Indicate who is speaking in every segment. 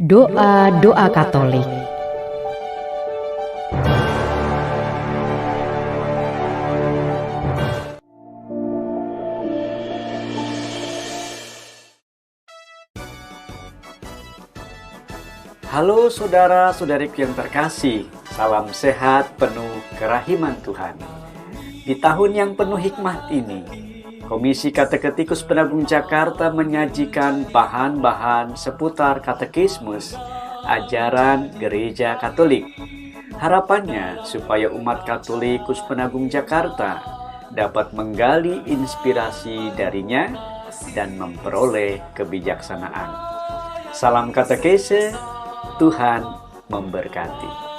Speaker 1: Doa-doa Katolik.
Speaker 2: Halo saudara-saudariku yang terkasih, salam sehat penuh kerahiman Tuhan. Di tahun yang penuh hikmat ini, Komisi Kateketikus Penabung Jakarta menyajikan bahan-bahan seputar katekismus, ajaran Gereja Katolik. Harapannya supaya umat Katolikus Penabung Jakarta dapat menggali inspirasi darinya dan memperoleh kebijaksanaan. Salam katekese, Tuhan memberkati.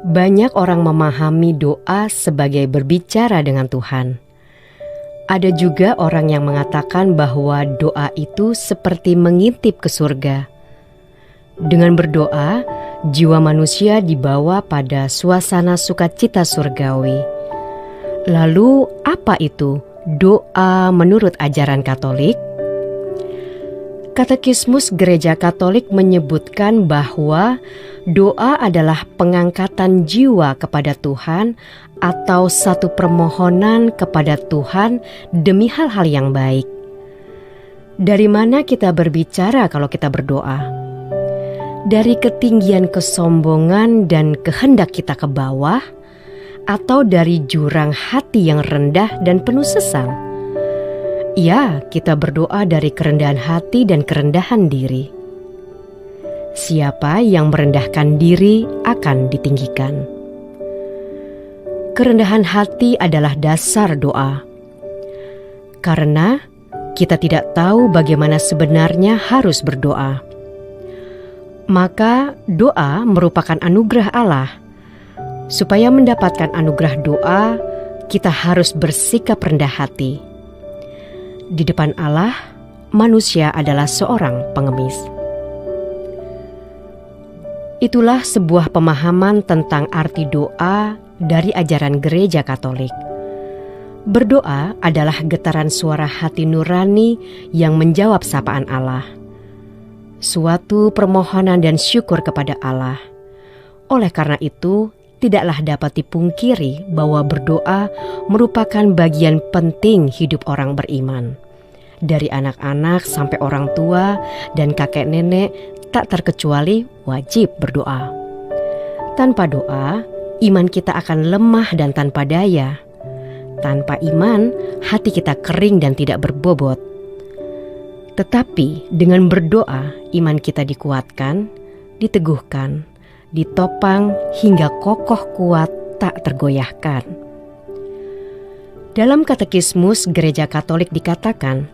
Speaker 1: Banyak orang memahami doa sebagai berbicara dengan Tuhan. Ada juga orang yang mengatakan bahwa doa itu seperti mengintip ke surga. Dengan berdoa, jiwa manusia dibawa pada suasana sukacita surgawi. Lalu, apa itu doa menurut ajaran Katolik? Katekismus Gereja Katolik menyebutkan bahwa doa adalah pengangkatan jiwa kepada Tuhan atau satu permohonan kepada Tuhan demi hal-hal yang baik. Dari mana kita berbicara kalau kita berdoa? Dari ketinggian kesombongan dan kehendak kita ke bawah, atau dari jurang hati yang rendah dan penuh sesal? Ya, kita berdoa dari kerendahan hati dan kerendahan diri. Siapa yang merendahkan diri akan ditinggikan. Kerendahan hati adalah dasar doa. Karena kita tidak tahu bagaimana sebenarnya harus berdoa. Maka doa merupakan anugerah Allah. Supaya mendapatkan anugerah doa, kita harus bersikap rendah hati. Di depan Allah, manusia adalah seorang pengemis. Itulah sebuah pemahaman tentang arti doa dari ajaran Gereja Katolik. Berdoa adalah getaran suara hati nurani yang menjawab sapaan Allah. Suatu permohonan dan syukur kepada Allah. Oleh karena itu, tidaklah dapat dipungkiri bahwa berdoa merupakan bagian penting hidup orang beriman. Dari anak-anak sampai orang tua dan kakek nenek tak terkecuali wajib berdoa. Tanpa doa, iman kita akan lemah dan tanpa daya. Tanpa iman, hati kita kering dan tidak berbobot. Tetapi dengan berdoa, iman kita dikuatkan, diteguhkan, ditopang hingga kokoh kuat tak tergoyahkan. Dalam katekismus Gereja Katolik dikatakan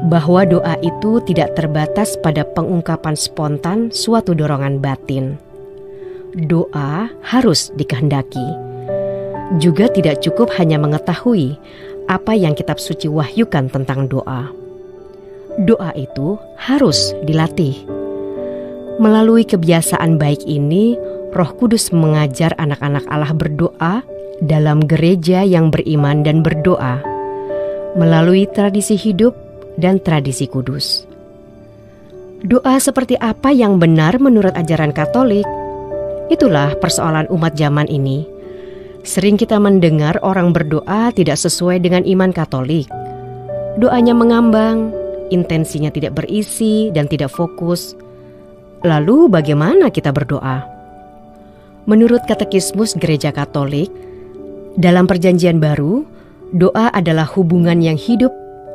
Speaker 1: bahwa doa itu tidak terbatas pada pengungkapan spontan suatu dorongan batin. Doa harus dikehendaki. Juga tidak cukup hanya mengetahui apa yang kitab suci wahyukan tentang doa. Doa itu harus dilatih. Melalui kebiasaan baik ini, Roh Kudus mengajar anak-anak Allah berdoa dalam gereja yang beriman dan berdoa melalui tradisi hidup dan tradisi kudus. Doa seperti apa yang benar menurut ajaran Katolik? Itulah persoalan umat zaman ini. Sering kita mendengar orang berdoa tidak sesuai dengan iman Katolik. Doanya mengambang, intensinya tidak berisi dan tidak fokus. Lalu bagaimana kita berdoa? Menurut katekismus Gereja Katolik, dalam Perjanjian Baru, doa adalah hubungan yang hidup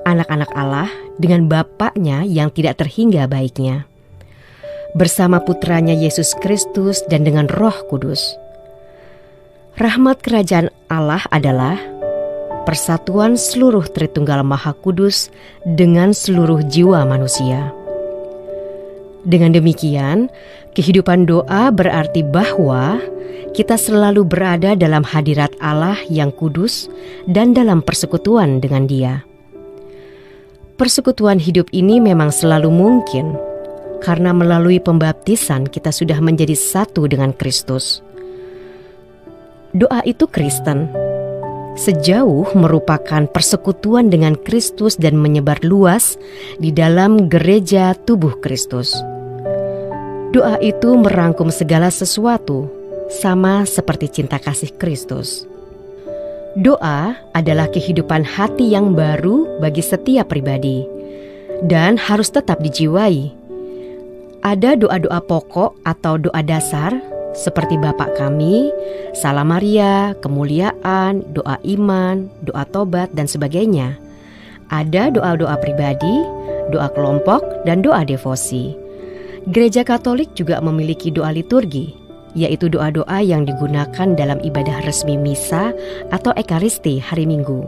Speaker 1: anak-anak Allah dengan Bapaknya yang tidak terhingga baiknya, bersama putranya Yesus Kristus dan dengan Roh Kudus. Rahmat kerajaan Allah adalah persatuan seluruh Tritunggal Maha Kudus dengan seluruh jiwa manusia. Dengan demikian, kehidupan doa berarti bahwa kita selalu berada dalam hadirat Allah yang kudus dan dalam persekutuan dengan Dia. Persekutuan hidup ini memang selalu mungkin, karena melalui pembaptisan kita sudah menjadi satu dengan Kristus. Doa itu Kristen, sejauh merupakan persekutuan dengan Kristus dan menyebar luas di dalam gereja tubuh Kristus. Doa itu merangkum segala sesuatu, sama seperti cinta kasih Kristus. Doa adalah kehidupan hati yang baru bagi setiap pribadi dan harus tetap dijiwai. Ada doa-doa pokok atau doa dasar seperti Bapa Kami, Salam Maria, Kemuliaan, doa iman, doa tobat, dan sebagainya. Ada doa-doa pribadi, doa kelompok, dan doa devosi. Gereja Katolik juga memiliki doa liturgi, yaitu doa-doa yang digunakan dalam ibadah resmi misa atau ekaristi hari Minggu.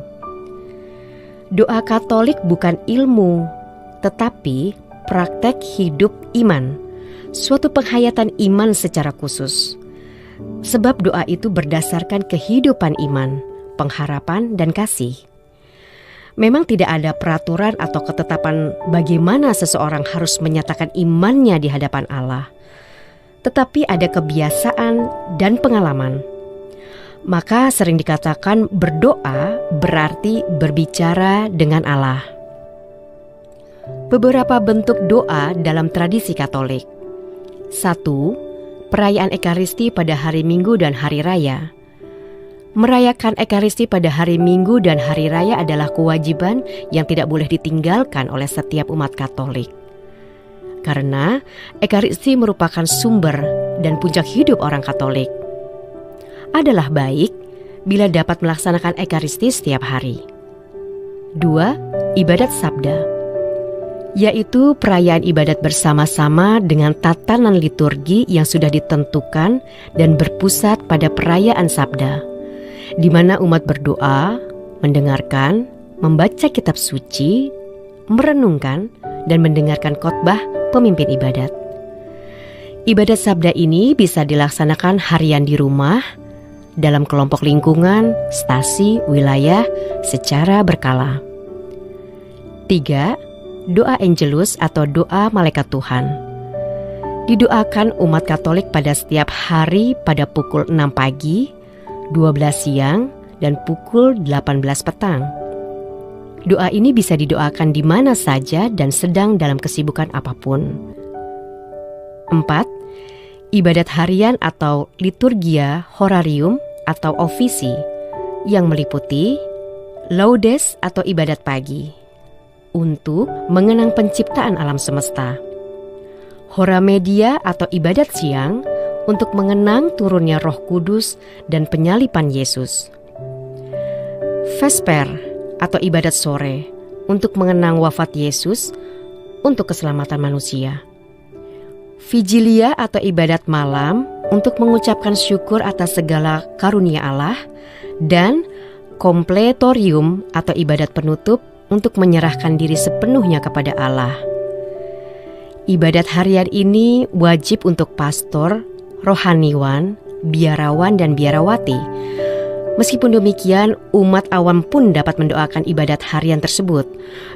Speaker 1: Doa Katolik bukan ilmu, tetapi praktek hidup iman, suatu penghayatan iman secara khusus. Sebab doa itu berdasarkan kehidupan iman, pengharapan, dan kasih. Memang tidak ada peraturan atau ketetapan bagaimana seseorang harus menyatakan imannya di hadapan Allah. Tetapi ada kebiasaan dan pengalaman. Maka sering dikatakan berdoa berarti berbicara dengan Allah. Beberapa bentuk doa dalam tradisi Katolik. 1. Perayaan Ekaristi pada hari Minggu dan Hari Raya. Merayakan Ekaristi pada hari Minggu dan Hari Raya adalah kewajiban yang tidak boleh ditinggalkan oleh setiap umat Katolik. Karena Ekaristi merupakan sumber dan puncak hidup orang Katolik. Adalah baik bila dapat melaksanakan Ekaristi setiap hari. 2. Ibadat Sabda, yaitu perayaan ibadat bersama-sama dengan tatanan liturgi yang sudah ditentukan dan berpusat pada perayaan Sabda, di mana umat berdoa, mendengarkan, membaca kitab suci, merenungkan, dan mendengarkan khotbah pemimpin ibadat. Ibadat Sabda ini bisa dilaksanakan harian di rumah, dalam kelompok lingkungan, stasi, wilayah, secara berkala. 3. Doa Angelus atau doa Malaikat Tuhan. Didoakan umat Katolik pada setiap hari pada pukul 6 pagi, 12 siang, dan pukul 18 petang. Doa ini bisa didoakan di mana saja dan sedang dalam kesibukan apapun. 4. Ibadat harian atau liturgia horarium atau ofisi yang meliputi laudes atau ibadat pagi untuk mengenang penciptaan alam semesta, hora media atau ibadat siang untuk mengenang turunnya Roh Kudus dan penyalipan Yesus, vesper atau ibadat sore untuk mengenang wafat Yesus untuk keselamatan manusia, vigilia atau ibadat malam untuk mengucapkan syukur atas segala karunia Allah, dan kompletorium atau ibadat penutup untuk menyerahkan diri sepenuhnya kepada Allah. Ibadat harian ini wajib untuk pastor, rohaniwan, biarawan, dan biarawati. Meskipun demikian, umat awam pun dapat mendoakan ibadat harian tersebut.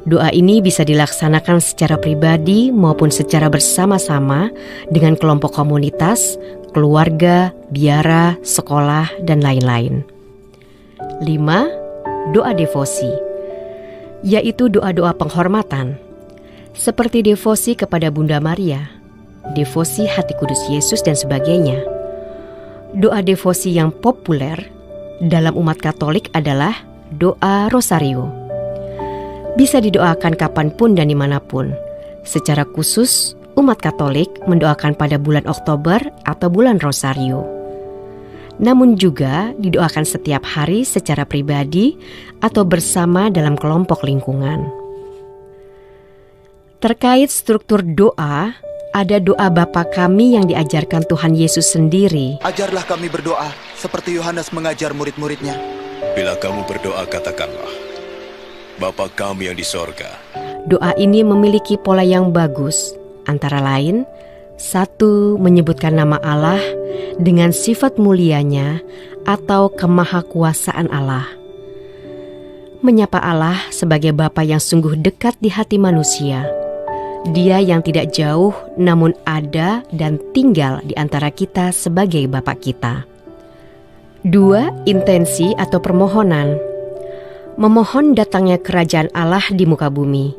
Speaker 1: Doa ini bisa dilaksanakan secara pribadi maupun secara bersama-sama dengan kelompok komunitas, keluarga, biara, sekolah, dan lain-lain. 5. Doa devosi, yaitu doa-doa penghormatan, seperti devosi kepada Bunda Maria, devosi Hati Kudus Yesus, dan sebagainya. Doa devosi yang populer dalam umat Katolik adalah doa Rosario. Bisa didoakan kapanpun dan dimanapun. Secara khusus, umat Katolik mendoakan pada bulan Oktober atau bulan Rosario. Namun juga didoakan setiap hari secara pribadi atau bersama dalam kelompok lingkungan. Terkait struktur doa, ada doa Bapa Kami yang diajarkan Tuhan Yesus sendiri.
Speaker 3: Ajarlah kami berdoa seperti Yohanes mengajar murid-muridnya.
Speaker 4: Bila kamu berdoa, katakanlah, Bapa Kami yang di sorga.
Speaker 1: Doa ini memiliki pola yang bagus, antara lain, 1. Menyebutkan nama Allah dengan sifat mulianya atau kemahakuasaan Allah. Menyapa Allah sebagai Bapa yang sungguh dekat di hati manusia. Dia yang tidak jauh namun ada dan tinggal di antara kita sebagai Bapa kita. 2. Intensi atau permohonan. Memohon datangnya kerajaan Allah di muka bumi.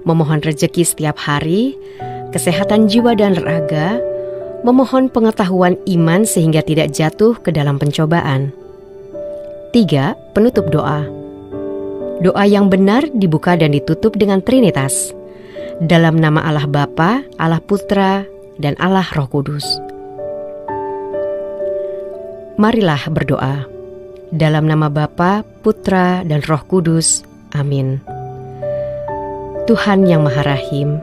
Speaker 1: Memohon rezeki setiap hari, kesehatan jiwa dan raga, memohon pengetahuan iman sehingga tidak jatuh ke dalam pencobaan. 3. Penutup doa. Doa yang benar dibuka dan ditutup dengan Trinitas. Dalam nama Allah Bapa, Allah Putra, dan Allah Roh Kudus. Marilah berdoa. Dalam nama Bapa, Putra, dan Roh Kudus. Amin. Tuhan yang Maha Rahim,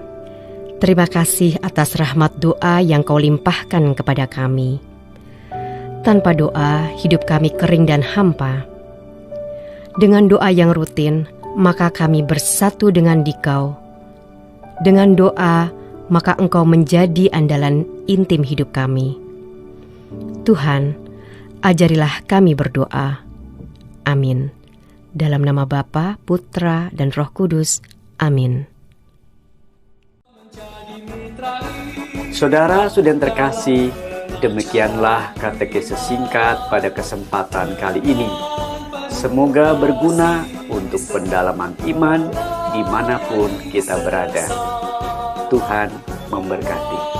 Speaker 1: terima kasih atas rahmat doa yang Kau limpahkan kepada kami. Tanpa doa, hidup kami kering dan hampa. Dengan doa yang rutin, maka kami bersatu dengan Dikau. Dengan doa, maka Engkau menjadi andalan intim hidup kami. Tuhan, ajarilah kami berdoa. Amin. Dalam nama Bapa, Putra, dan Roh Kudus. Amin.
Speaker 2: Saudara-saudara yang terkasih, demikianlah katekese singkat pada kesempatan kali ini. Semoga berguna untuk pendalaman iman dimanapun kita berada. Tuhan memberkati.